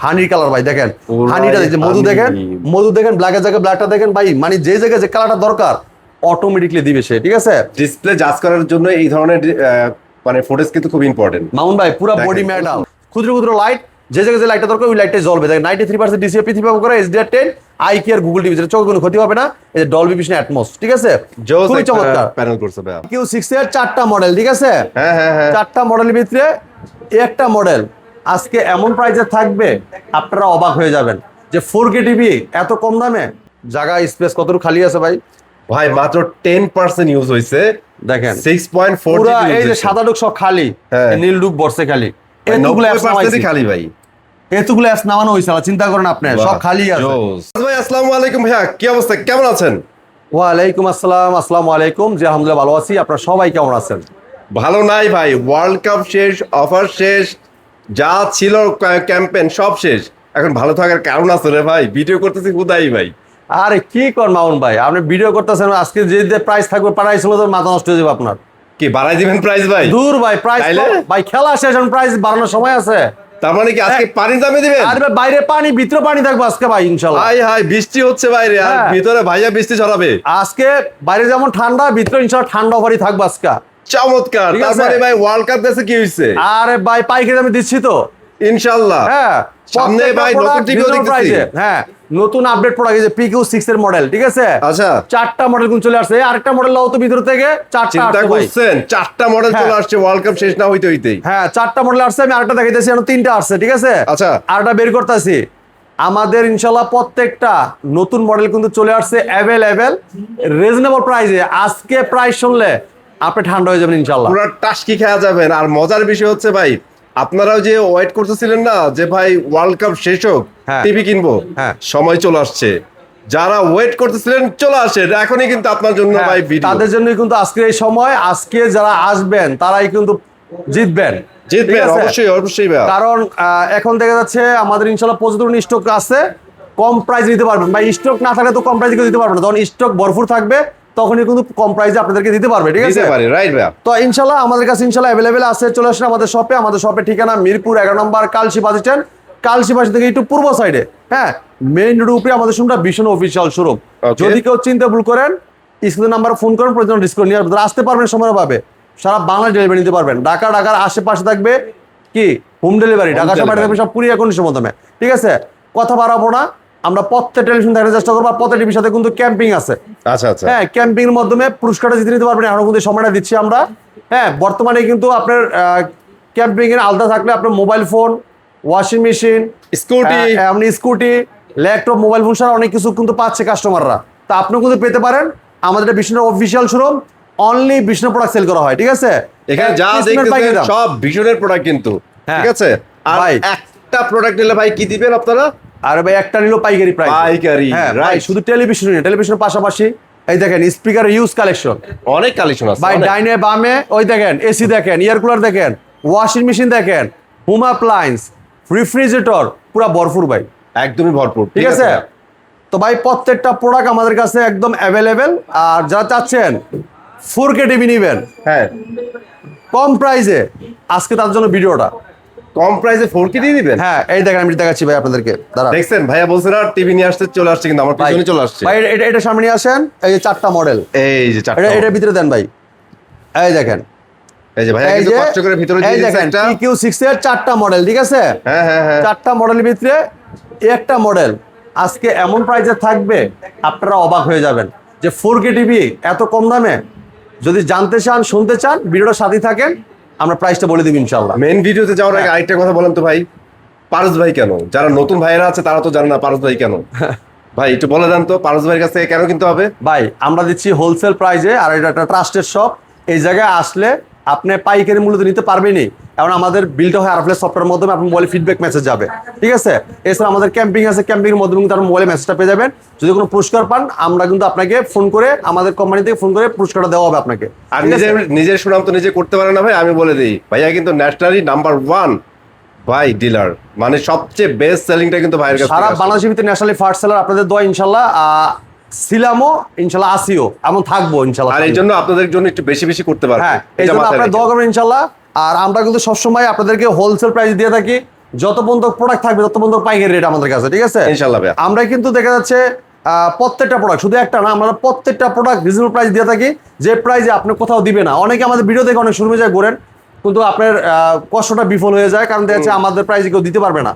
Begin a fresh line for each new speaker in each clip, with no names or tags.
হানির colour ভাই, দেখেন হানিটা দেখেন, মধু দেখেন, ব্ল্যাকের জায়গায় ব্ল্যাকটা দেখেন ভাই, মানে যে জায়গায় যে কালারটা দরকার অটোমেটিকলি দিবে সে, ঠিক আছে।
ডিসপ্লে জাজ করার জন্য এই ধরনের মানে ফুটেজ কিন্তু খুব ইম্পর্টেন্ট।
মামুন ভাই পুরো বডি মেটাল, ক্ষুদ্র ক্ষুদ্র লাইট, যে জায়গায় যে লাইটটা দরকার ওই লাইটটাই জ্বলবে। দেখেন 93% ডিসিএপি 3.5 করে HDR10 আইকি আর গুগল টিভি, চোখে কোনো ক্ষতি হবে না। এই যে ডলবি ভিশন অ্যাটমস, ঠিক আছে, খুবই চমৎকার
প্যানেল করছে ভাই।
Q6 এর 4টা মডেল, ঠিক আছে।
হ্যাঁ
4টা মডেলের ভিতরে একটা মডেল আজকে এমন প্রাইসে থাকবে আপনারা অবাক হয়ে যাবেন যে 4K টিভি এত কম দামে। জায়গা স্পেস কতটুকু খালি আছে ভাই?
ভাই মাত্র 10% ইউজ হইছে,
দেখেন
6.4
পুরো এই যে সাদা ডুক সব খালি, নীল ডুক বর্ষে খালি, এতগুলো অ্যাপস নামাইছি
খালি ভাই,
এতগুলো অ্যাপস নামানো হইছে, চিন্তা করেন আপনি, সব খালি আছে।
ভাই আসসালামু আলাইকুম ভাইয়া, কি অবস্থা, কেমন আছেন?
ওয়ালাইকুম আসসালাম, আসসালামু আলাইকুম। জি আলহামদুলিল্লাহ ভালো আছি, আপনারা সবাই কেমন আছেন?
ভালো নাই ভাই, ওয়ার্ল্ড কাপ শেষ, অফার শেষ, যা ছিল ক্যাম্পেইন সব শেষ, এখন ভালো থাকার কারণ আছে রে ভাই, ভিডিও করতেছি হুদাই ভাই।
আরে কি কর মামুন ভাই, আপনি ভিডিও করতেছেন, আজকে যে প্রাইস থাকবে প্রাইস হলো তো মাথা নষ্ট হয়ে যাবে আপনার।
কি বাড়াই দিবেন প্রাইস ভাই?
দূর ভাই, প্রাইস ভাই খেলা শেষ, এখন প্রাইস বাড়ানোর সময় আছে।
তার মানে কি আজকে পানি দামে দিবেন?
আরে ভাই বাইরে পানি, ভিতরে পানি থাকবে আজকে ভাই ইনশাআল্লাহ।
হাই বৃষ্টি হচ্ছে বাইরে, আর ভিতরে ভাইয়া বৃষ্টি ছড়াবে।
আজকে বাইরে যেমন ঠান্ডা, ভিতরে ইনশাআল্লাহ ঠান্ডা অফারই থাকবে আজকে।
চমৎকার। তার মানে ভাই ওয়ার্ল্ড কাপ দেশে কি হইছে?
আরে ভাই পাইকারি দামে দিচ্ছি তো
ইনশাআল্লাহ।
হ্যাঁ
সামনে ভাই নতুন টিভিও দেখতেছি।
হ্যাঁ নতুন আপডেট প্রোডাক্ট, এই যে PQ6 এর মডেল, ঠিক আছে।
আচ্ছা
4টা মডেল কোন চলে আসছে, আরেকটা মডেল লাও তো ভিতর থেকে 4টা
চিন্তা
আসছে ভাই।
করছেন 4টা মডেল চলে আসছে ওয়ার্ল্ড কাপ শেষ না হইতে হইতেই।
হ্যাঁ 4টা মডেল আসছে, আমি আরেকটা দেখাইতেছি, এখন 3টা আসছে, ঠিক আছে।
আচ্ছা
আরেকটা বের করতেছি। আমাদের ইনশাআল্লাহ প্রত্যেকটা নতুন মডেল কিন্তু চলে আসছে অ্যাভেলেবেল রিজনেবল প্রাইসে। আজকে প্রাইস শুনলে আপনি ঠান্ডা হয়ে যাবেন ইনশাআল্লাহ,
পুরো টাস্কি খেয়া যাবেন। আর মজার বিষয় হচ্ছে ভাই, আপনারাও যে ওয়েট করতেছিলেন না যে ভাই ওয়ার্ল্ড কাপ শেষ হোক টিভি কিনবো, সময় চলে আসছে। যারা ওয়েট করতেছিলেন চলে আসেন এখনই, কিন্তু আপনার জন্য ভাই ভিডিও,
তাদের জন্যই কিন্তু আজকে এই সময়। আজকে যারা আসবেন তারাই কিন্তু জিতবেন,
অবশ্যই ভাই।
কারণ এখন দেখা যাচ্ছে আমাদের ইনশাআল্লাহ প্রচুর স্টক আছে, কম প্রাইস দিতে পারবেন ভাই। স্টক না থাকলে তো কম প্রাইসে দিতে পারবেন না, যখন স্টক ভরপুর থাকবে তখনই কিন্তু কম প্রাইসে আপনাদেরকে দিতে পারবে, ঠিক আছে।
রাইট ভাই।
তো ইনশাআল্লাহ আমাদের কাছে ইনশাআল্লাহ অ্যাভেলেবেল আছে, চলে আসেন আমাদের শপে। আমাদের শপের ঠিকানা মিরপুর 11 নম্বর কালশি বাস স্ট্যান্ড, কালশি বাস থেকে একটু পূর্ব সাইডে, হ্যাঁ মেইন রোড উপরে আমাদের শোরুমটা ভীষণ অফিসিয়াল শোরুম। যদি কেউ চিন্তা ভুল করেন স্ক্রিনের নাম্বার ফোন করেন, প্রয়োজন ডিসকাউন্ট নিয়ে আসতে পারবেন, সময় পাবে। সারা বাংলা ডেলিভারি নিতে পারবেন, ঢাকার আশেপাশে থাকবে কি হোম ডেলিভারি, ঢাকা শহরে থাকবে সব কুরিয়ার কন্ডিশনের মাধ্যমে, ঠিক আছে। কথা বাড়াবো না, আমরা প্রত্যেক টেলিভিশন দেখার চেষ্টা করবো। প্রত্যেক টিভির সাথে কিন্তু ক্যাম্পিং আছে।
আচ্ছা আচ্ছা,
হ্যাঁ ক্যাম্পিং এর মাধ্যমে পুরস্কারটা জিতে নিতে পারবেন, এখন কিন্তু সময়টা দিচ্ছি আমরা। হ্যাঁ বর্তমানে কিন্তু আপনার ক্যাম্পিং এর আলাদা থাকলে আপনার mobile phone, washing machine, scooty, laptop, mobile phone ছাড়া অনেক কিছু কিন্তু পাচ্ছে কাস্টমাররা। তা আপনিও কিন্তু পেতে পারেন। আমাদের Bishnu official showroom, only Bishnu product sell করা হয়, ঠিক আছে।
এখানে যা দেখতেছেন সব বিষ্ণুর প্রোডাক্ট কিন্তু, ঠিক আছে। আর একটা প্রোডাক্ট নিলে ভাই কি দিবেন আপনারা?
আর ভাই একটা নিলো পাইকারি প্রাইস,
পাইকারি।
হ্যাঁ ভাই শুধু টেলিভিশন নিয়ে, টেলিভিশনের পাশাপাশি এই দেখেন স্পিকার ইউজ কালেকশন,
অনেক কালেকশন আছে
ভাই। ডাইনে বামে ওই দেখেন এসি দেখেন, এয়ার কুলার দেখেন, ওয়াশিং মেশিন দেখেন, হোম অ্যাপ্লায়েন্স, রেফ্রিজারেটর, পুরো ভরপুর ভাই,
একদমই ভরপুর,
ঠিক আছে। তো ভাই প্রত্যেকটা প্রোডাক্ট আমাদের কাছে একদম অ্যাভেলেবেল। আর যারা চাচ্ছেন 4K টিভি নেবেন
হ্যাঁ
কম প্রাইসে, আজকে তার জন্য ভিডিওটা
কম প্রাইসে 4K দিয়ে দিবেন।
হ্যাঁ এই দেখেন আমি দেখাচ্ছি ভাই আপনাদেরকে, দাঁড়ান।
দেখছেন ভাইয়া বলছে না টিভি নিয়ে আসতে, চলে আসছে, কিন্তু আমার পিছনে চলে আসছে
ভাই। এটা সামনে নিয়ে আসেন, এই যে 4টা মডেল,
এই যে 4টা,
এটা ভিতরে দেন ভাই, এই দেখেন,
এই যে ভাইয়া কিন্তু কষ্ট করে ভিতরে দিয়ে দিয়েছে একটা
PQ6 এর 4টা মডেল, ঠিক আছে।
হ্যাঁ
4টা মডেলের ভিতরে একটা মডেল আজকে এমন প্রাইসে থাকবে আপনারা অবাক হয়ে যাবেন যে 4K টিভি এত কম দামে। যদি জানতে চান, শুনতে চান, ভিডিওটার সাথে থাকেন, আমরা প্রাইসটা বলে দিব ইনশাআল্লাহ।
মেইন ভিডিওতে যাওয়ার আগে আরেকটা কথা বলেন তো ভাই, পারস ভাই কেন? যারা নতুন ভাইয়েরা আছে তারা তো জানে না পারস ভাই কেন। ভাই একটু বলে দেন তো পারস ভাইয়ের কাছ থেকে কেন কিনতে হবে?
ভাই আমরা দিচ্ছি হোলসেল প্রাইসে, আর এটা একটা ট্রাস্টেড শপ। এই জায়গায় আসলে আপনি পাইকারি মূল্যে নিতে পারবেনই। এখন আমাদের বিলটা হয় আরফ্লেক্স সফটওয়্যারের মাধ্যমে, আপনার মোবাইলে ফিডব্যাক মেসেজ যাবে, ঠিক আছে। এছাড়া আমাদের ক্যাম্পিং আছে, ক্যাম্পিং এর মাধ্যমে কিন্তু আপনার মোবাইলে মেসেজটা পেয়ে যাবেন। যদি কোনো পুরস্কার পান, আমরা কিন্তু আপনাকে ফোন করে, আমাদের কোম্পানি থেকে ফোন করে পুরস্কারটা দেওয়া হবে আপনাকে।
আর নিজের সুনাম তো নিজে করতে পারে না ভাই, আমি বলে দিই ভাইয়া কিন্তু ন্যাশনালি নাম্বার 1 ভাই ডিলার, মানে সবচেয়ে বেস্ট সেলিংটা কিন্তু ভাইয়ের কাছে।
সারা বাংলাদেশের ভিতরে ন্যাশনালি ফার্স্ট সেলার, আপনাদের দোয়া ইনশাআল্লাহ ছিলামও, ইনশাআল্লাহ আসিও, এমন থাকবো ইনশাআল্লাহ।
আর এই জন্য আপনাদের জন্য একটু বেশি বেশি করতে পারবো,
হ্যাঁ এই জন্য আপনারা দোয়া করবেন ইনশাআল্লাহ। আর আমরা কিন্তু সবসময় আপনাদেরকে হোলসেল প্রাইস দিয়ে থাকি, যত পর্যন্ত প্রোডাক্ট থাকবে তত পর্যন্ত পাইকারি রেট আমাদের কাছে, ঠিক আছে
ইনশাআল্লাহ ভাইয়া।
আমরা কিন্তু দেখা যাচ্ছে প্রত্যেকটা প্রোডাক্ট, শুধু একটা না, আমরা প্রত্যেকটা প্রোডাক্ট রিজনেবল প্রাইস দিয়ে থাকি, যে প্রাইসে আপনি কোথাও দিবে না। অনেকে আমাদের ভিডিও দেখে অনেক শোরুমে যায় ঘোরেন, কিন্তু আপনার কষ্টটা বিফল হয়ে যায়, কারণ দেখা যাচ্ছে আমাদের প্রাইসে কেউ দিতে পারবে না,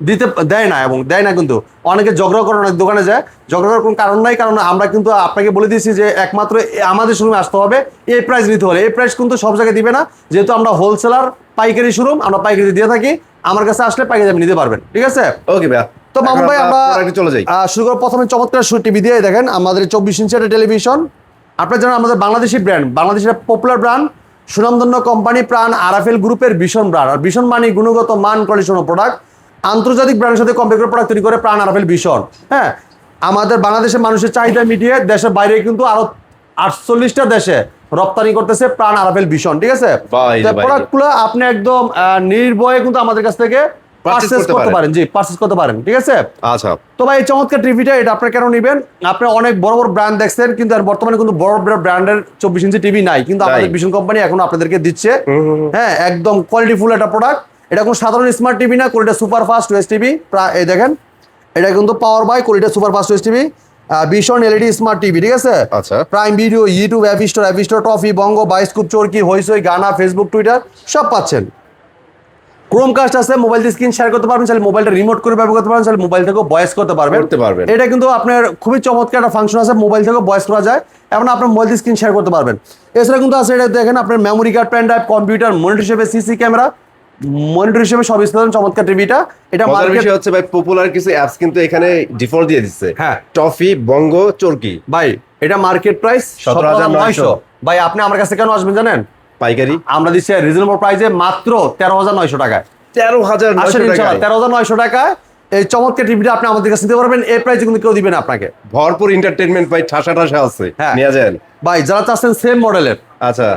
দিতে দেয় না, এবং দেয় না। কিন্তু অনেকে ঝগড়া করে, অনেক দোকানে যায়, ঝগড়া করার কোনো কারণ নাই, কারণ আমরা কিন্তু আপনাকে বলে দিয়েছি যে একমাত্র আমাদের শোরুমে আসতে হবে, এই প্রাইস নিতে হলে। এই প্রাইস কিন্তু সব জায়গায় দিবে না, যেহেতু আমরা হোলসেলার পাইকারি শোরুম, আমরা পাইকারি দিয়ে থাকি। আমার কাছে আসলে পাইকারি আপনি নিতে পারবেন, ঠিক আছে?
ওকে ভাইয়া।
তো মামুন ভাই আমরা
চলে যাই,
শুরু করব প্রথমে চমৎকার টিভি দিয়ে। দেখেন আমাদের 24 ইঞ্চি একটা টেলিভিশন। আপনারা জানেন আমাদের বাংলাদেশি ব্র্যান্ড, বাংলাদেশের পপুলার ব্র্যান্ড, সুনামধন্য কোম্পানি প্রাণ আরাফেল গ্রুপের ভীষণ ব্র্যান্ড। আর ভীষণ মানে গুণগত মান, কোয়ালিটি প্রোডাক্ট, আন্তর্জাতিক ব্র্যান্ডের সাথে কম্পেয়ার করে প্রোডাক্ট তৈরি করে প্রাণ আরাফেল ভীষণ। হ্যাঁ, আমাদের বাংলাদেশের মানুষের চাহিদা মিটিয়ে দেশের বাইরে কিন্তু আরো 48টা দেশে রপ্তানি করতেছে প্রাণ আরাফেল ভীষণ, ঠিক আছে? প্রোডাক্টগুলো আপনি একদম নির্ভয়ে কিন্তু আমাদের কাছ থেকে পারচেজ করতে পারেন। জি, পারচেজ করতে পারেন, ঠিক আছে?
আচ্ছা।
তো ভাই এই চমৎকার টিভিটা, এটা আপনারা কেন নেবেন? আপনি অনেক বড় বড় ব্র্যান্ড দেখছেন, কিন্তু আর বর্তমানে কিন্তু বড় বড় ব্র্যান্ডের 24 ইঞ্চি টিভি নাই, কিন্তু আমাদের ভীষণ কোম্পানি এখন আপনাদেরকে দিচ্ছে। হ্যাঁ, একদম কোয়ালিটিফুল একটা প্রোডাক্ট। এটা কোনো সাধারণ স্মার্ট টিভি না, quality super fast OS TV. এই দেখেন, এটা কিন্তু power by quality super fast OS TV, Vision LED smart TV, ঠিক আছে?
আচ্ছা।
Prime Video, YouTube, App Store, Toffee, Bongo, Bioscope, Chorki, Hoichoi, Gaana, Facebook, Twitter সব পাচ্ছেন। ক্রোমকাস্ট আছে, মোবাইল দিয়ে স্ক্রিন শেয়ার করতে পারবেন, চাইলে মোবাইলটা রিমোট করে ব্যবহার করতে পারবেন, চাইলে মোবাইল থেকেও ভয়েস করতে পারবেন। এটা কিন্তু আপনার খুবই চমৎকার একটা ফাংশন আছে, মোবাইল থেকেও ভয়েস করা যায়, এবং আপনার মোবাইল দিয়ে স্ক্রিন শেয়ার করতে পারবেন। এছাড়া কিন্তু আছে, এটা দেখেন আপনার memory card, pen drive, computer, monitor হিসেবে, সিসি ক্যামেরা, মনিটর হিসেবে সব ইস্তেমাল চমৎকার টিভিটা। এটা
মজার বিষয় হচ্ছে ভাই, পপুলার কিছু অ্যাপস কিন্তু এখানে ডিফল্ট দিয়ে দিচ্ছে।
হ্যাঁ,
টফি, বঙ্গ, চরকি।
ভাই এটা মার্কেট প্রাইস 17,900। ভাই আপনি আমার কাছে কেন আসবেন জানেন?
পাইকারি
আমরা দিচ্ছি রিজনেবল প্রাইসে মাত্র 13,900 টাকায়।
13,900
টাকায় এই চমৎকার টিভিটা আপনি আমাদের কাছে নিতে পারবেন। এই প্রাইসে কিন্তু কেউ দিবে না আপনাকে।
ভরপুর এন্টারটেইনমেন্ট ভাই, ঠাসা ঠাসা আছে, নিয়ে যান
ভাই। যারা চাচ্ছেন সেম মডেলের,
আচ্ছা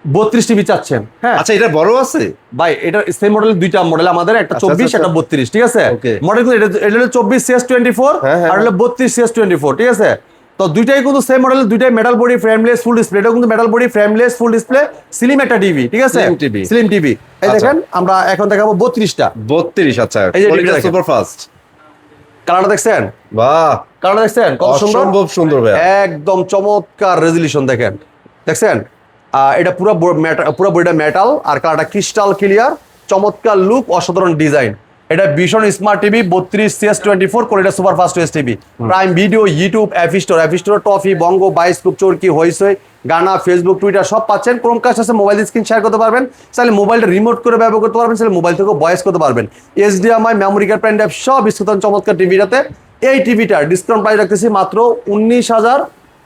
32 টিভি চাচ্ছেন, হ্যাঁ
আচ্ছা, এটা বড় আছে
ভাই। এটা সেম মডেলের দুইটা মডেল আমাদের, একটা 24 একটা 32, ঠিক আছে? মডেল কিন্তু এটা হলো 24 CS24 আর হলো 32 CS24, ঠিক আছে? তো দুইটাই কিন্তু সেম মডেলের, দুইটাই metal body, frameless, full display. এটা কিন্তু metal body, frameless, full display, slim একটা টিভি, ঠিক আছে? Slim TV. এই দেখেন, আমরা এখন দেখাবো 32টা।
32, আচ্ছা। Quality super fast.
কালারটা দেখছেন?
বাহ,
কালারটা দেখছেন কত সুন্দর?
অসম্ভব সুন্দর ভাই,
একদম চমৎকার রেজোলিউশন দেখেন, দেখছেন? এটা পুরো বডিটা মেটাল, আর কালারটা ক্রিস্টাল ক্লিয়ার, চমৎকার লুক, অসাধারণ ডিজাইন। এটা Vision smart TV, 32 CS24, quality super fast OS TV. Prime Video, YouTube, App Store, Toffee, Bongo, Bioscope, Chorki, Hoichoi, Gaana, Facebook, Twitter সব পাচ্ছেন। ক্রোমকাস্ট আছে, মোবাইল স্ক্রিন শেয়ার করতে পারবেন, চাইলে মোবাইলটা রিমোট করে ব্যবহার করতে পারবেন, চাইলে মোবাইল থেকে ভয়েস করতে পারবেন। HDMI, memory card, pen drive সব স্থান চমৎকার টিভিটাতে। এই টিভিটার ডিসকাউন্ট প্রাইস রাখতেছি মাত্র 19,000।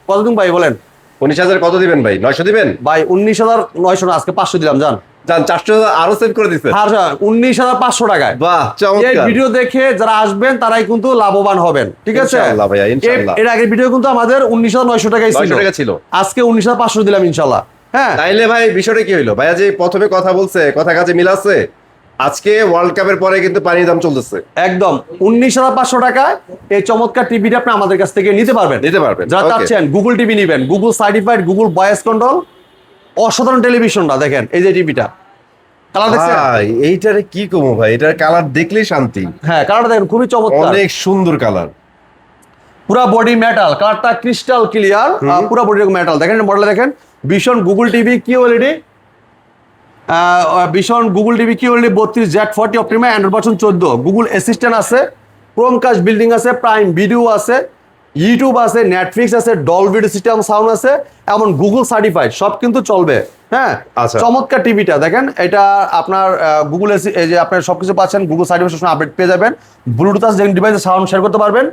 কত দিন ভাই বলেন?
19,000 কত দিবেন ভাই? 900 দিবেন
ভাই? 19,900 না, আজকে 500 দিলাম। জান
400 আরো সেভ করে দিচ্ছেন।
19,500 টাকায়।
বাহ, চমৎকার।
এই ভিডিও দেখে যারা আসবেন তারাই কিন্তু লাভবান হবেন, ঠিক আছে?
ইনশাআল্লাহ ভাইয়া, ইনশাআল্লাহ।
এর আগের ভিডিও কিন্তু আমাদের 19,900 টাকায় ছিল, আজকে 19,500 দিলাম ইনশাআল্লাহ। হ্যাঁ,
তাইলে ভাই বিষয়টা কি হইলো? ভাইয়া যে প্রথমে কথা বলছে, কথা কাজে মিল আছে। আজকে ওয়ার্ল্ড কাপের পরে কিন্তু পানির দাম চলতেছে
একদম 19,500 টাকায় এই চমৎকার টিভিটা আপনি আমাদের কাছ থেকে নিতে পারবেন। যারা চাচ্ছেন গুগল টিভি নেবেন, Google certified, Google voice control, অসাধারণ টেলিভিশনটা দেখেন। এই যে টিভিটা, কালার দেখছেন?
ভাই এইটারে কি কমো ভাই, এটার কালার দেখলেই শান্তি।
হ্যাঁ, কালারটা দেখেন, খুবই চমৎকার,
অনেক সুন্দর কালার।
পুরা বডি মেটাল, কালারটা ক্রিস্টাল ক্লিয়ার, পুরা বডি মেটাল। দেখেন মডেল দেখেন, ভীষণ গুগল টিভি কিউএলইডি, ভীষণ Google TV QLED 32 Z40 Optima, Android version 14, Google assistant আছে, ক্রোমকাস্ট বিল্ডিং আছে, প্রাইম ভিডিও আছে, ইউটিউব আছে, নেটফ্লিক্স আছে, ডলবি সিস্টেম সাউন্ড আছে, এমন গুগল সার্টিফাইড সব কিন্তু চলবে। হ্যাঁ, চমৎকার টিভিটা দেখেন। এটা আপনার গুগল, এই যে আপনার সবকিছু পাচ্ছেন, গুগল সার্টিফিকেশন আপডেট পেয়ে যাবেন, ব্লুটুথ ডিভাইসে সাউন্ড শেয়ার করতে পারবেন।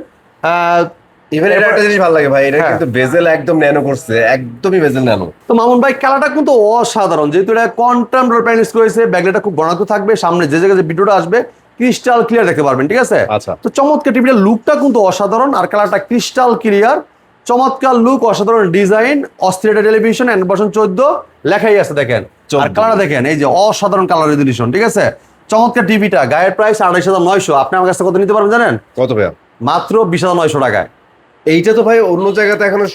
ইভেন এটা একটা জিনিস ভালো লাগে ভাই, এটা কিন্তু বেজেল একদম ন্যানো করছে, একদমই বেজেল ন্যানো।
তো মামুন ভাই, খেলাটা কিন্তু অসাধারণ, যেহেতু এটা কোয়ান্টাম ডট প্যানেল করেছে, ব্যাকলাইটটা খুব ঘনাত্ম থাকবে, সামনে যে জায়গায় যে ভিডিওটা আসবে ক্রিস্টাল ক্লিয়ার দেখতে পারবেন, ঠিক আছে?
আচ্ছা,
তো চমৎকার টিভিটার লুকটা কিন্তু অসাধারণ, আর কালারটা ক্রিস্টাল ক্লিয়ার, চমৎকার লুক, অসাধারণ ডিজাইন, অস্থির টেলিভিশন, অ্যান্ড্রয়েড ভার্সন 14 লেখাই আছে দেখেন। আর কালারটা দেখেন, এই যে অসাধারণ কালার রেজোলিউশন, ঠিক আছে? চমৎকার টিভিটা, গায়ের প্রাইস 28,900। আপনি আমার কাছে কত নিতে পারবেন জানেন?
কত ভাইয়া?
মাত্র 20,900 টাকায়।
এইটা তো ভাই অন্য জায়গাতে এখনো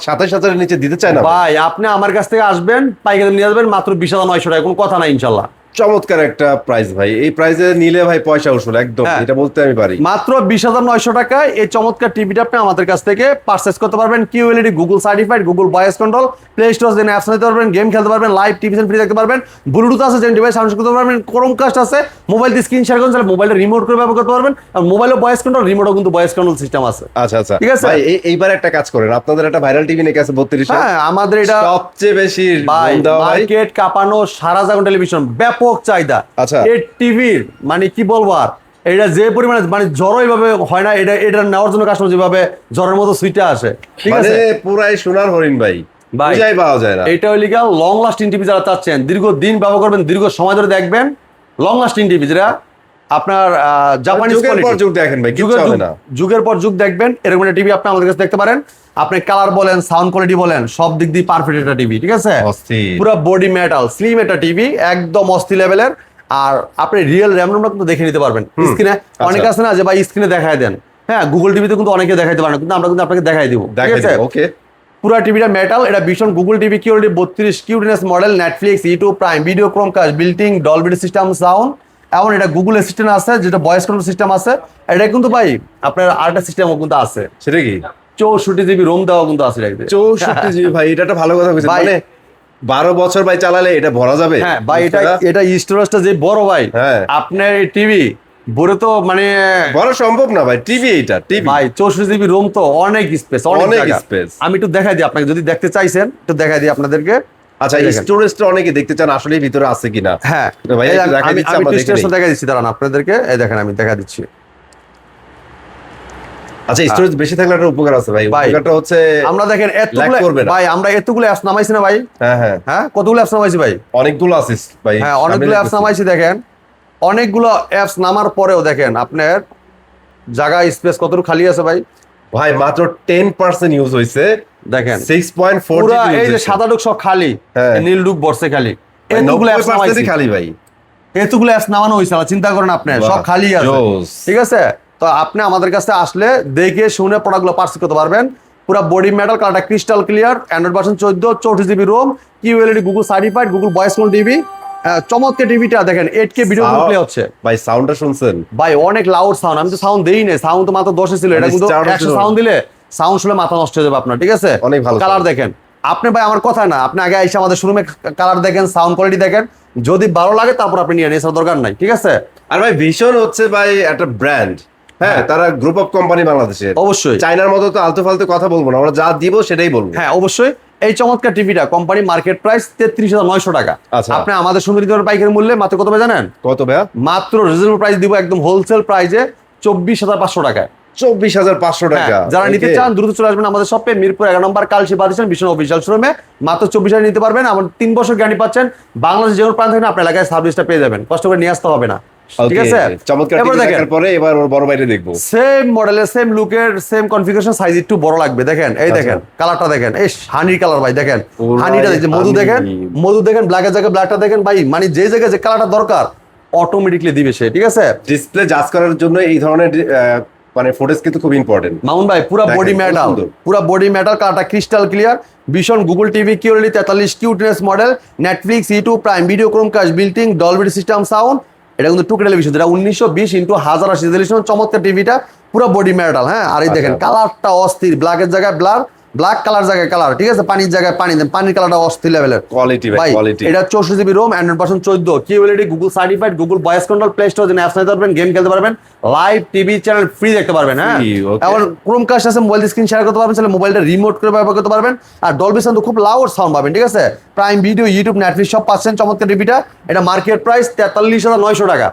27,000 নিচে দিতে চায় না
ভাই। আপনি আমার কাছ থেকে আসবেন, পাইকারি নিয়ে আসবেন মাত্র 20,900 টাকা, কোনো কথা নাই ইনশাল্লাহ।
চমৎকার একটা প্রাইস ভাই, এই প্রাইসে নিলে ভাই পয়সা উসুল একদম, এটা বলতে আমি পারি।
মাত্র 20,900 টাকায় এই চমৎকার টিভিটা আপনি আমাদের কাছ থেকে পারচেজ করতে পারবেন। QLED Google certified, Google voice control, play store থেকে অ্যাপস নিতে পারবেন, গেম খেলতে পারবেন, লাইভ টিভি ফ্রি দেখতে পারবেন, ব্লুটুথ আছে যে ডিভাইস সাউন্ড করতে পারবেন, ক্রোমকাস্ট আছে, মোবাইল দিয়ে স্ক্রিন শেয়ার করতে মোবাইলে রিমোট করে ব্যবহার করতে পারবেন, আর মোবাইলে ভয়েস কন্ট্রোল, রিমোটও কিন্তু ভয়েস কন্ট্রোল সিস্টেম আছে।
আচ্ছা আচ্ছা
ঠিক আছে
ভাই, এইবার একটা কাজ করেন, আপনাদের একটা ভাইরাল টিভি নিয়ে গেছে 32।
হ্যাঁ, আমাদের এটা
সবচেয়ে বেশি
ভাই
দাম ভাই,
মার্কেট কাঁপানো সারা জায়গা টেলিভিশন, ব্যাপক চাহিদা।
আচ্ছা।
এই টিভির মানে কি বলবো আর, এটা যে পরিমাণে মানে জ্বর এইভাবে হয় না, এটা নেওয়ার জন্য কাস্টমার যেভাবে জ্বরের মতো সুইটে আসে, ঠিক
মানে
আছে
পুরাই সোনার হরিণ ভাই,
ভাই
বুঝাই পাওয়া যায় না।
এটা হইলে লং লাস্টিং টিভি যারা চাচ্ছেন, দীর্ঘদিন ব্যবহার করবেন, দীর্ঘ সময় ধরে দেখবেন, লং লাস্টিং টিভি যেটা আপনার জাপানিজ
যুগের পর যুগ দেখেন ভাই, কিচ্ছু হবে না।
যুগের পর যুগ দেখবেন, এরকম একটা টিভি আপনি আমাদের কাছে দেখতে পারেন। আপনি কালার বলেন, সাউন্ড কোয়ালিটি বলেন, সব দিক দিয়ে পারফেক্ট একটা টিভি, ঠিক আছে
অস্থির।
পুরো বডি মেটাল স্লিম একটা টিভি, একদম অস্থির লেভেলের। আর আপনি রিয়েল র্যাম রোমটা কিন্তু দেখে নিতে পারবেন স্ক্রিনে। অনেক আছে না যে ভাই স্ক্রিনে দেখায় দেন, হ্যাঁ গুগল টিভিতে কিন্তু অনেকে দেখাইতে পারে না, কিন্তু আমরা কিন্তু আপনাকে দেখাই দিব, ঠিক আছে
ওকে।
পুরো টিভিটা মেটাল, এটা ভীষণ Google TV QLED 32 cuteness model, Netflix, YouTube prime video, Chromecast, বিল্টিং, Dolby system sound, এবং এটা গুগল অ্যাসিস্ট্যান্ট আছে, যেটা ভয়েস কন্ট্রোল সিস্টেম আছে। এটা কিন্তু ভাই আপনার আরেকটা সিস্টেমও কিন্তু আছে,
সেটা কি
64 জিবি রোম দেওয়া কিন্তু আছে এটাতে।
64 জিবি ভাই, এটা একটা ভালো কথা কইছেন,
ভাই,
মানে 12 বছর ভাই চালালে এটা ভরা যাবে।
হ্যাঁ ভাই, এটা স্টোরেজটা যে বড় ভাই,
হ্যাঁ।
আপনার এই টিভি বড় তো মানে
ভরা সম্ভব না ভাই, টিভি এটা টিভি
ভাই 64 জিবি রোম তো অনেক স্পেস,
অনেক
অনেক
স্পেস।
আমি একটু দেখাই দিই আপনাকে, যদি দেখতে চাইছেন একটু দেখাই দিই আপনাদেরকে।
আচ্ছা,
এই
এই
দেখেন।
স্টোরেজটা অনেকে দেখতে চান আসলে ভিতরে আছে কিনা।
হ্যাঁ
তো ভাই
এই
একটু দেখাই
আমি
দিচ্ছি,
আমি
আমরা দেখে
টেস্টের
নিই।
দেখা দিচ্ছি, দাঁড়ান আপনাদেরকে, এই দেখেন আমি দেখা দিচ্ছি।
আচ্ছা, স্টোরেজ বেশি থাকলে একটা উপকার আছে ভাই,
ভাই,
উপকারটা হচ্ছে
আমরা দেখেন
lag করবে
এতগুলো
না।
ভাই, আমরা এতগুলো অ্যাপস নামাইছি না ভাই,
হ্যাঁ হ্যাঁ
হ্যাঁ কতগুলো অ্যাপস নামাইছি ভাই,
অনেকগুলো আছে ভাই,
হ্যাঁ অনেকগুলো অ্যাপস নামাইছি। দেখেন অনেকগুলো অ্যাপস নামার পরেও দেখেন আপনার জায়গা স্পেস কতটুকু খালি আছে ভাই।
ভাই মাত্র 10% ইউজ হইছে,
দেখেন
6.4
পুরো
জিবি
এই যে সাদা ডুক সব খালি,
হ্যাঁ।
নীল ডুক বর্ষে খালি, এতগুলো অ্যাপস
90%
নামাইছি,
খালি ভাই।
এতগুলো অ্যাপস নামানো হয়েছে না, চিন্তা করেন আপনি, সব
বাহ,
খালি আছে,
জোস।
ঠিক আছে। তো আপনি আমাদের কাছে আসলে দেখে শুনে প্রোডাক্টগুলো পারচেজ করতে পারবেন। পুরো বডি মেটাল, কালারটা crystal clear, Android version 14, 64 GB ROM, QLED Google certified, Google voice control TV, চমৎকার টিভিটা দেখেন 8K ভিডিও প্লে হচ্ছে
ভাই সাউন্ডটা শুনছেন
ভাই, অনেক লাউড সাউন্ড। আমি তো সাউন্ড দেই না, সাউন্ড তো মাত্র 10 ছিল, এটা কিন্তু 100 সাউন্ড দিলে সাউন্ড শুনে মাথা নষ্ট হয়ে যাবে আপনার, ঠিক আছে।
অনেক ভালো
কালার দেখেন আপনি ভাই, আমার কথা না, আপনি আগে এসে আমাদের শোরুমে কালার দেখেন, সাউন্ড কোয়ালিটি দেখেন, যদি ভালো লাগে তারপর আপনি নিয়ে নেওয়ার দরকার নাই, ঠিক আছে।
আর ভাই ভীষণ হচ্ছে ভাই একটা ব্র্যান্ড, হ্যাঁ তারা গ্রুপ অফ কোম্পানি বাংলাদেশের,
অবশ্যই
চায়নার মতো তো আলতু ফালতু কথা বলবো না, আমরা যা দিব সেটাই বলবো।
হ্যাঁ অবশ্যই। এই চমৎকার টিভিটা কোম্পানি মার্কেট প্রাইস 33,900 টাকা।
আচ্ছা।
আপনি আমাদের সুন্দর পাইকারি মূল্যে মাত্র কত ভাই জানেন?
কত ভাইয়া?
মাত্র রিজনেবল প্রাইস দিব, একদম হোলসেল প্রাইসে 24,500 টাকায়।
24,500 টাকা।
যারা নিতে চান দ্রুত চলে আসবেন আমাদের শপে, মিরপুর 11 নম্বর কালশী বাতিশান ভীষণ অফিসিয়াল শোরুমে। মাত্র 24,000 নিতে পারবেন, আমার 3 বছর গ্যারান্টি পাচ্ছেন। বাংলাদেশ যে কোনো প্রান্ত থেকে আপনার এলাকায় সার্ভিসটা পেয়ে যাবেন, কষ্ট করে নিয়ে আসতে হবে না, ঠিক আছে।
চমৎকার টিভি দেখার পরে এবার ওর বড় বাইরে দেখবো।
সেম মডেলের, সেম লুকের, সেম কনফিগারেশন, সাইজ একটু বড় লাগবে। দেখেন এই দেখেন কালারটা দেখেন, এই হানির কালার ভাই, দেখেন হানিটা দেখেন, মধু দেখেন, মধু দেখেন, ব্ল্যাকের জায়গায় ব্ল্যাকটা দেখেন ভাই, মানে যে জায়গায় যে কালারটা দরকার অটোমেটিকলি দিবে সে, ঠিক আছে।
ডিসপ্লে জাজ করার জন্য এই ধরনের মানে ফুটেজ কিন্তু খুব ইম্পর্টেন্ট।
মামুন ভাই পুরো বডি মেটাল, পুরো বডি মেটাল, কালারটা ক্রিস্টাল ক্লিয়ার, ভীষণ Google TV QLED 43 cuteness model, Netflix, YouTube prime video, Chromecast, বিল্টিং, Dolby system sound. এটা কিন্তু 2K টেলিভিশন, যেটা 1920x1080 রেজোলিউশন, চমৎকার টিভিটা পুরো বডি মেটাল। হ্যাঁ, আর এই দেখেন কালারটা অস্থির, ব্ল্যাকের জায়গায় ব্ল্যাক কালার জায়গায় কালার, ঠিক আছে, পানির জায়গায় পানি দেন, পানির কালারটা অস্থির লেভেলের
কোয়ালিটি ভাই, কোয়ালিটি।
এটা 64 GB ROM, Android version 14, QLED Google certified, Google voice control, play store থেকে অ্যাপস নিতে পারবেন, গেম খেলতে পারবেন, লাইভ টিভি চ্যানেল ফ্রি দেখতে পারবেন। হ্যাঁ, এবং ক্রোমকাস্ট আছে, মোবাইল স্ক্রিন শেয়ার করতে পারবেন, তাহলে মোবাইলটা রিমোট করে ব্যবহার করতে পারবেন। আর ডলবি সাউন্ড খুব লাউড সাউন্ড পাবেন, ঠিক আছে। প্রাইম ভিডিও, ইউটিউব, নেটফ্লিক্স সব পাচ্ছেন। চমৎকার টিভিটা, এটা মার্কেট প্রাইস 43,900 টাকা।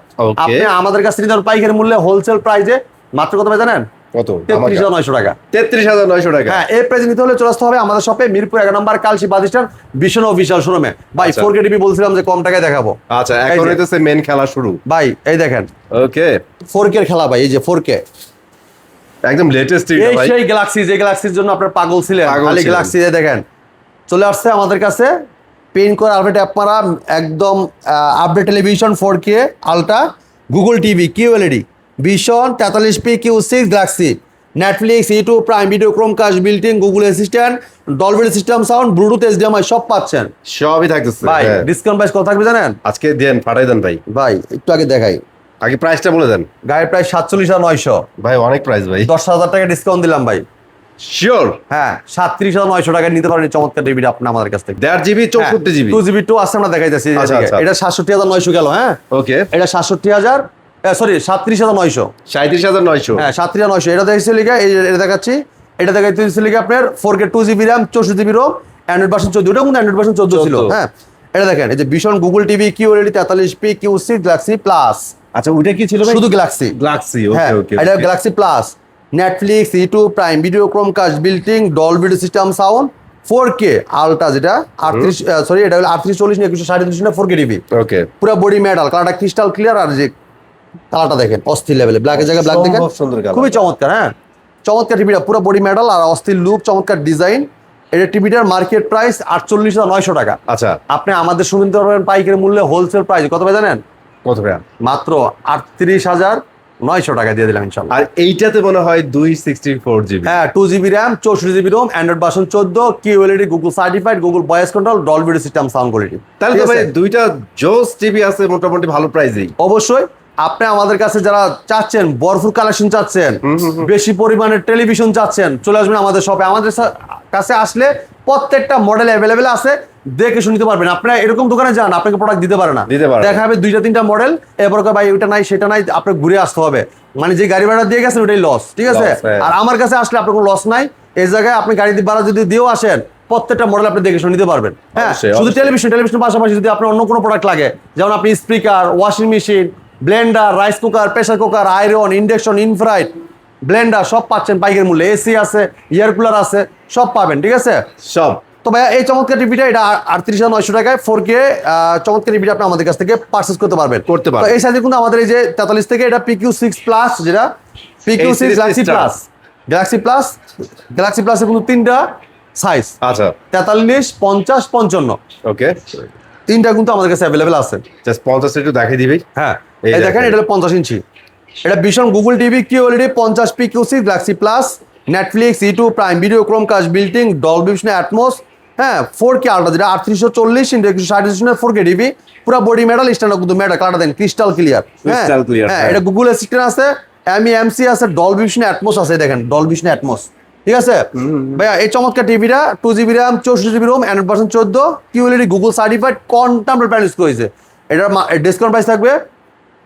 আপনি আমাদের কাছে নিতে পাইকারি মূল্যে হোলসেল প্রাইসে মাত্র কত ভাই জানেন?
কত?
33,900 টাকা।
33,900 টাকা।
হ্যাঁ, এই প্রাইসে নিতে হলে চলে আসতে হবে আমাদের শপে, মিরপুর 11 নম্বর কালশী বাতিশান ভীষণ অফিসিয়াল শোরুমে। ভাই 4K টিভি বলছিলাম যে কম টাকায় দেখাবো।
আচ্ছা, এখন হইতেছে মেন খেলা শুরু
ভাই, এই দেখেন
ওকে
4K এর খেলা ভাই, এই যে 4K
একদম লেটেস্ট টিভি
এই
ভাই।
সেই গ্যালাক্সি, যে গ্যালাক্সির জন্য আপনারা পাগল ছিলেন, খালি গ্যালাক্সি দেখেন চলে আসছে আমাদের কাছে। পেইন্ট করে আপডেট অ্যাপ মারা, একদম update television 4K ultra, Google TV QLED, ভীষণ 43p Q6 Galaxy, Netflix, YouTube, prime video, Chromecast, built-in, Google assistant, Dolby system sound, Bluetooth, HDMI সব পাচ্ছেন
সবই থাকতেছে
ভাই।
হ্যাঁ।
ডিসকাউন্ট প্রাইস কত থাকবে জানেন?
আজকে দেন, পাঠাই দেন ভাই।
ভাই একটু আগে দেখাই,
আগে প্রাইসটা বলে দেন।
গাড়ির প্রাইস 47,900,
ভাই অনেক প্রাইস ভাই।
10,000 টাকা ডিসকাউন্ট দিলাম ভাই।
শিওর?
হ্যাঁ, 37,900 টাকা নিতে পারেন চমৎকার টিভিটা আপনি আমাদের কাছ থেকে।
1.5 জিবি 64 জিবি
2 জিবি 2 আছে, আমরা দেখাইতেছি।
আচ্ছা, আচ্ছা।
এটা 67,900 গেল। হ্যাঁ,
ওকে।
এটা 67,000, সরি 37,900।
37,900।
হ্যাঁ 37,900। এটা দেখছি লিখে, এটা দেখাচ্ছি। এটা দেখাইতেছি লিখে আপনার 4K 2 GB RAM 64 GB ROM, Android version 14। ওটা কিন্তু অ্যান্ড্রয়েড ভার্সন 14 ছিল।
14
হ্যাঁ, এটা দেখেন, এই যে ভীষণ Google TV QLED 43p QC Galaxy plus.
আচ্ছা ওইটা কি ছিল ভাই?
শুধু গ্যালাক্সি।
গ্লাক্সি।
হ্যাঁ,
ওকে ওকে।
এটা Galaxy plus, Netflix, YouTube, prime video, Chromecast, built-in, Dolby system sound, 4K ultra, যেটা 38, সরি এটা হলো 3840 না 2137 না 4K টিভি।
ওকে।
পুরো বডি মেটাল, কালারটা ক্রিস্টাল ক্লিয়ার। আর যে কালারটা দেখেন অস্থির লেভেলে, ব্ল্যাকের জায়গায় ব্ল্যাক দেখেন,
সম্ভব সুন্দর কালার।
খুবই চমৎকার। হ্যাঁ, চমৎকার টিভিটা, পুরো বডি মেটাল আর অস্থির লুক, চমৎকার ডিজাইন। এটা টিভিটার মার্কেট প্রাইস 48,900 টাকা।
আচ্ছা
আপনি আমাদের শুনতে পারবেন পাইকারি মূল্যে, হোলসেল প্রাইস কত ভাই জানেন?
কত টাকা?
মাত্র 38,900 টাকা দিয়ে দিলাম ইনশাল্লাহ।
আর এইটাতে মনে হয় 264 জিবি।
হ্যাঁ, 2 GB RAM 64 GB ROM, Android version 14, QLED, Google certified, Google voice control, Dolby system sound quality.
তাহলে তো ভাই দুইটা জোস টিভি আছে মোটামুটি ভালো প্রাইসেই।
অবশ্যই আপনি আমাদের কাছে যারা চাচ্ছেন ভরপুর কালেকশন চাচ্ছেন, বেশি পরিমাণের টেলিভিশন চাচ্ছেন, চলে আসবেন আমাদের শপে। আমাদের কাছে আসলে প্রত্যেকটা মডেল অ্যাভেলেবেল আছে, দেখে শুনতে পারবেন। আপনারা এরকম দোকানে যান, আপনাকে প্রোডাক্ট দিতে পারে না, দেখা হবে 2টা-3টা মডেল, এরপর ভাই ওইটা নাই সেটা নাই, আপনাকে ঘুরে আসতে হবে। মানে যে গাড়ি ভাড়া দিয়ে গেছেন ওইটাই লস, ঠিক আছে? আর আমার কাছে আসলে আপনার কোনো লস নাই। এই জায়গায় আপনি গাড়ি ভাড়া যদি দিয়েও আসেন, প্রত্যেকটা মডেল আপনি দেখে শুনে নিতে পারবেন। হ্যাঁ, শুধু টেলিভিশনের পাশাপাশি যদি আপনার অন্য কোনো প্রোডাক্ট লাগে, যেমন আপনি speaker, washing machine, blender, rice cooker, pressure cooker, iron, induction, infrared, blender সব পাচ্ছেন পাইকারি মূল্যে। এসি আছে, এয়ার কুলার আছে, সব পাবেন, ঠিক আছে?
সব।
তো ভাইয়া এই চমৎকার টিভিটা, এটা 38,900 টাকায় 4K চমৎকার টিভিটা আপনি আমাদের কাছ থেকে পারচেজ করতে পারবেন। তো এই সাইজে কিন্তু আমাদের এই যে 43 থেকে এটা PQ6 প্লাস, যেটা PQ6 গ্যালাক্সি প্লাস, গ্যালাক্সি প্লাসে কিন্তু 3টা সাইজ।
আচ্ছা
43, 50, 55।
ওকে,
3টা কিন্তু আমাদের কাছে অ্যাভেলেবেল আছে।
জাস্ট 50 একটু দেখাই দিবি।
হ্যাঁ, এই দেখেন, এটা হলো 50 ইঞ্চি। এটা ভীষণ Google TV QLED 50 PQ6 Galaxy plus, Netflix, YouTube, prime video, Chromecast, built-in, Dolby atoms, হ্যাঁ 4K আলট্রা, যেটা 3840 160 4K টিভি, পুরো বডি মেটাল, স্ট্যান্ডার্ড কিন্তু মেটাল, কালারটা দেন ক্রিস্টাল ক্লিয়ার। হ্যাঁ, এটা গুগল অ্যাসিস্ট্যান্ট আছে, MEMC আছে, ডলবি অ্যাটমস আছে, দেখেন ডলবি অ্যাটমস, ঠিক আছে ভাইয়া? এই চমৎকার টিভিটা 2 GB RAM 64 GB ROM, Android version 14, QLED, Google certified, contemporary price করেছে। এটার ডিসকাউন্ট প্রাইস থাকবে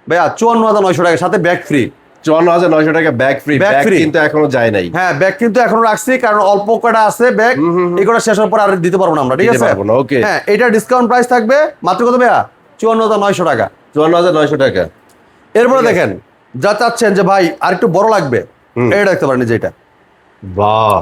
ভাইয়া 54,900 টাকা, সাথে ব্যাক ফ্রি।
54,900 টাকা ব্যাক ফ্রি। ব্যাক কিন্তু এখনো যায় নাই।
হ্যাঁ, ব্যাক কিন্তু এখনো রাখছি, কারণ অল্প কটা আছে ব্যাক, এই কটা শেষ হওয়ার পর আর দিতে পারবো না আমরা, ঠিক আছে?
ওকে।
হ্যাঁ, এটা ডিসকাউন্ট প্রাইস থাকবে মাত্র কত ভাইয়া? 54,900 টাকা।
54,900 টাকা।
এরপরে দেখেন, যা চাচ্ছেন যে ভাই আর একটু বড় লাগবে, এটা দেখতে পারেন, যেটা
বাহ,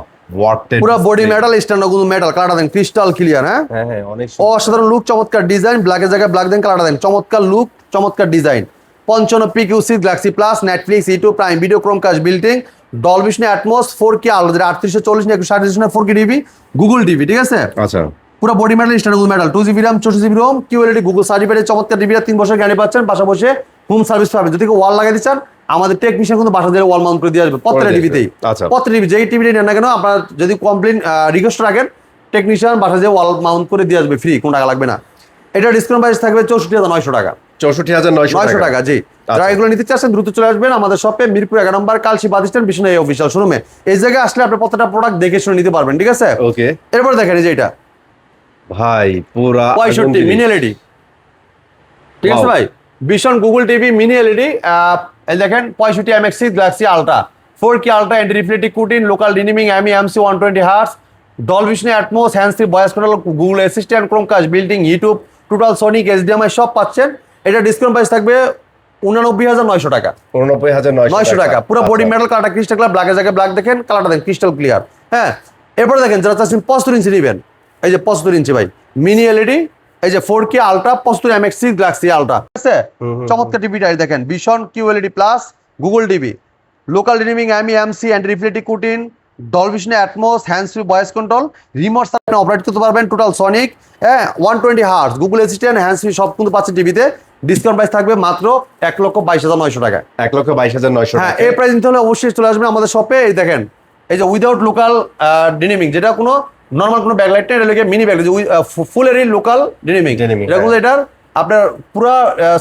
পুরো বডি মেটাল, স্ট্যান্ডার্ড কিন্তু মেটাল, কালারটা দেন ক্রিস্টাল ক্লিয়ার। হ্যাঁ
হ্যাঁ, অনেক
অসাধারণ লুক, চমৎকার ডিজাইন, ব্ল্যাকের জায়গায় ব্ল্যাক দেন, কালারটা দেন চমৎকার লুক, চমৎকার design. 55 PQ6 Galaxy plus, Netflix, YouTube, prime video, Chromecast, built-in, Dolby atoms, 4K আলাদা, যেটা 3840 না 160 4K টিভি, গুগল টিভি, ঠিক আছে?
আচ্ছা,
পুরো body metal, standard metal, 2 GB RAM 64 GB ROM, QLED, Google certified, চমৎকার টিভিটা 3 বছর গ্যারান্টি পাচ্ছেন, পাশাপাশি হোম সার্ভিস পাবেন। যদি ওয়াল লাগাই দিচ্ছেন, আমাদের টেকনিশিয়ান কিন্তু বাসা দিয়ে ওয়াল মাউন্ট করে দিয়ে আসবে প্রত্যেকটা টিভিতেই। প্রত্যেকটা টিভি, যেই টিভিটা নেন না কেন, আপনারা যদি কমপ্লেন রিকোয়েস্ট রাখেন, টেকনিশিয়ান বাসা দিয়ে ওয়াল মাউন্ট করে দিয়ে আসবে ফ্রি, কোনো টাকা লাগবে না। এটা ডিসকাউন্ট প্রাইস থাকবে 64,900 টাকা।
64,900
টাকা, জি। যারা এগুলো নিতে চাচ্ছেন দ্রুত চলে আসবেন আমাদের শপে, মিরপুর 11 নম্বর, কালশি বাস স্ট্যান্ড, বিষ্ণু এই অফিসিয়াল শোরুমে। এই জায়গায় আসলে আপনি প্রত্যেকটা প্রোডাক্ট দেখে শুনে নিতে পারবেন, ঠিক আছে?
ওকে।
এরপর দেখেন এই যে এটা
ভাই পুরা
65 মিনি LED, ঠিক আছে ভাই? ভীষণ গুগল টিভি মিনি LED, এই দেখেন 65 MX6 Galaxy Ultra, 4K ultra, anti reflective coating, local dimming, MEMC 120 hertz, Dolby Atmos, hands free voice control, Google Assistant, Chromecast, built in, YouTube, total sonic, HDMI সব পাচ্ছেন। এটা discount price থাকবে 89,900 টাকা।
89,900
টাকা। পুরো body metal, কালারটা ক্রিস্টাল ক্লিয়ার, ব্ল্যাকের জায়গায় ব্ল্যাক দেখেন, কালারটা দেখেন ক্রিস্টাল ক্লিয়ার। হ্যাঁ, এরপরে দেখেন যারা চাচ্ছেন 75 ইঞ্চি নেবেন, এই যে 75 ইঞ্চি ভাই মিনি LED, এই যে 4K ultra 75 MX6 Galaxy ultra, ঠিক আছে? চমৎকার টিভিটা দেখেন, ভীষণ QLED plus, Google TV, local dimming, MEMC, anti reflective coating, Dolby vision Atmos, hands free voice control, remote আপনি অপারেট করতে পারবেন, টোটাল সনিক, হ্যাঁ 120 hertz, Google Assistant, hands free সব কিন্তু পাচ্ছেন টিভিতে। ডিসকাউন্ট প্রাইস থাকবে মাত্র 1,22,900 টাকা।
1,22,900
হ্যাঁ,
টাকা।
এই প্রাইস নিতে হলে অবশ্যই চলে আসবেন আমাদের শপে। এই দেখেন, এই যে উইদাউট লোকাল ডিনামিং, যেটা কোনো নর্মাল কোনো ব্যাকলাইট নেই, এটা লাগে মিনি ব্যাকলাইট, ফুল এর লোকাল ডিনামিং। এটা কিন্তু এটার আপনার পুরো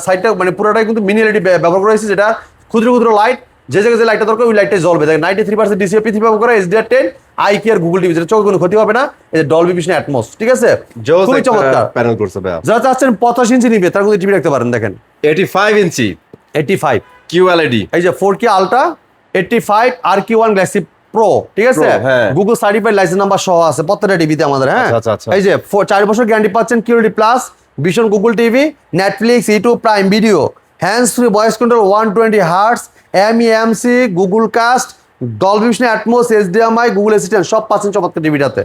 সাইডটা মানে পুরোটাই কিন্তু মিনি এলইডি ব্যবহার করা হয়েছে, যেটা ক্ষুদ্র ক্ষুদ্র লাইট, যে জায়গায় যে লাইটটা দরকার ওই লাইটটাই জ্বলবে। দেখেন 93% ডিসিএপি ব্যবহার করা, HDR10, আইকি আর গুগল টিভি, যেটা চোখে কোনো ক্ষতি হবে না। এই যে ডলবি ভিশন অ্যাটমস, ঠিক আছে, খুবই চমৎকার
প্যানেল করছে ভাই।
যারা চাচ্ছেন 85 ইঞ্চি নিবে তারা কিন্তু টিভি রাখতে পারেন। দেখেন
85 ইঞ্চি
85
QLED,
এই যে 4K ultra 85 RQ1 Galaxy pro, ঠিক আছে,
হ্যাঁ।
গুগল সার্টিফাইড লাইসেন্স নাম্বার সহ আছে প্রত্যেকটা টিভিতে আমাদের। হ্যাঁ,
আচ্ছা।
এই যে 4 বছর গ্যারান্টি পাচ্ছেন, QLED plus, vision Google TV, Netflix, YouTube, prime video, hands free voice control, 120 hertz, MEMC, Google cast, Dolby vision Atmos, HDMI, Google assistant সব পাচ্ছেন চমৎকার টিভিটাতে।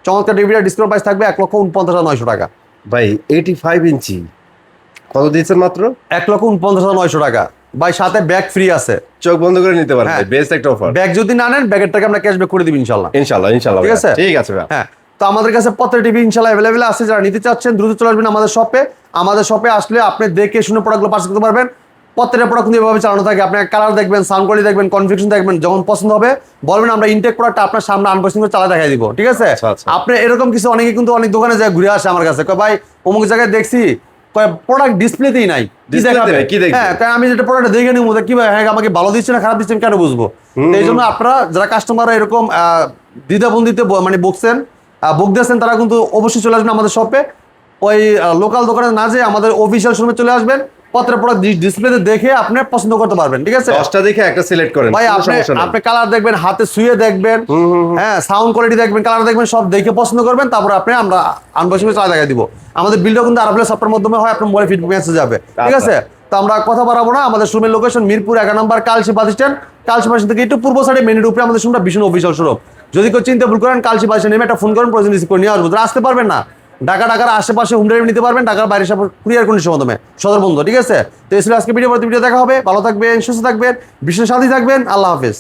চমৎকার টিভিটা ডিসকাউন্ট প্রাইস থাকবে 1,49,900 টাকা।
ভাই 85 ইঞ্চি কত দিয়েছেন মাত্র?
1,49,900 টাকা ভাই, সাথে ব্যাগ ফ্রি আছে,
চোখ বন্ধ করে নিতে পারবেন,
হ্যাঁ।
বেস্ট একটা অফার।
ব্যাগ যদি না নেন ব্যাগের টাকা আমরা ক্যাশব্যাক করে দিব ইনশাআল্লাহ।
ইনশাআল্লাহ
ঠিক আছে?
ঠিক আছে ভাই।
হ্যাঁ, তো আমাদের কাছে প্রত্যেকটা টিভি ইনশাআল্লাহ অ্যাভেলেবেল আছে। যারা নিতে চাচ্ছেন দ্রুত চলে আসবেন আমাদের শপে। আমাদের শপে আসলে আপনি দেখে শুনে প্রোডাক্টগুলো পারচেজ করতে পারবেন। প্রত্যেকটা প্রোডাক্ট কিন্তু এভাবে চালানো থাকে, আপনার কালার দেখবেন, সাউন্ড কোয়ালিটি দেখবেন, কনফিগারেশন দেখবেন, যখন পছন্দ হবে বলবেন, আমরা ইনটেক প্রোডাক্ট আপনার সামনে আনবক্সিং করে চালা দেখাই দিব। ঠিক আছে?
আচ্ছা।
আপনি এরকম কিছু অনেকে কিন্তু অনেক দোকানে যায় ঘুরে আসে আমার কাছে, কয় ভাই অমুক জায়গায় দেখছি, কয় প্রোডাক্ট ডিসপ্লেতেই নাই, কি দেখাবে?
কি দেখবে?
হ্যাঁ, কারণ আমি যেটা প্রোডাক্ট দেখে নিব কি ভাই, হ্যাঁ আমাকে ভালো দিচ্ছে না খারাপ দিচ্ছে আমি কেন বুঝবো? তো এই জন্য আপনারা যারা কাস্টমাররা এরকম দ্বিধাবন্দিতে মানে বকছেন বুক দিয়েছেন, তারা কিন্তু অবশ্যই চলে আসবেন আমাদের শপে। ওই লোকাল দোকানে না যেয়ে আমাদের অফিসিয়াল শোরুমে চলে আসবেন। প্রত্যেকটা প্রোডাক্ট ডিসপ্লেতে দেখে আপনি পছন্দ করতে পারবেন। ঠিক আছে?
10টা দেখে একটা সিলেক্ট করেন
ভাই, আপনি কালার দেখবেন, হাতে ছুঁয়ে দেখবেন, হ্যাঁ সাউন্ড কোয়ালিটি দেখবেন, কালার দেখবেন, সব দেখে পছন্দ করবেন, তারপর আমরা আনবক্সিং চালা দেখা দিব। আমাদের বিলটা কিন্তু আরএফএল সফটওয়্যার মাধ্যমে হয়, আপনার মোবাইলে ফিডব্যাক মেসেজ যাবে। ঠিক আছে? তো আমরা কথা বাড়াবো না। আমাদের শোরুমের লোকেশন মিরপুর 11 নম্বর কালশি বাস স্ট্যান্ড। কালশি বাস থেকে একটু পূর্ব সাইডে মেন রোড উপরে আমাদের শোরুমটা ভীষণ অফিসিয়াল শোরুম। যদি কেউ চিন্তা ভুল করেন, কালশি বাস স্ট্যান্ড নেমে একটা ফোন করেন, প্রয়োজন রিসিভ করে নিয়ে আসবো। যারা আসতে পারবেন না, ঢাকার আশেপাশে হোম ডেলিভারি নিতে পারবেন, ঢাকার বাইরে কুরিয়ার কন্ডিশনের মাধ্যমে সদর বন্ধ। ঠিক আছে? তো এই ছিল আজকে ভিডিও, পরবর্তী ভিডিও দেখা হবে। ভালো থাকবেন, সুস্থ থাকবেন, বিশ্বের সাথে থাকবেন। আল্লাহ হাফেজ।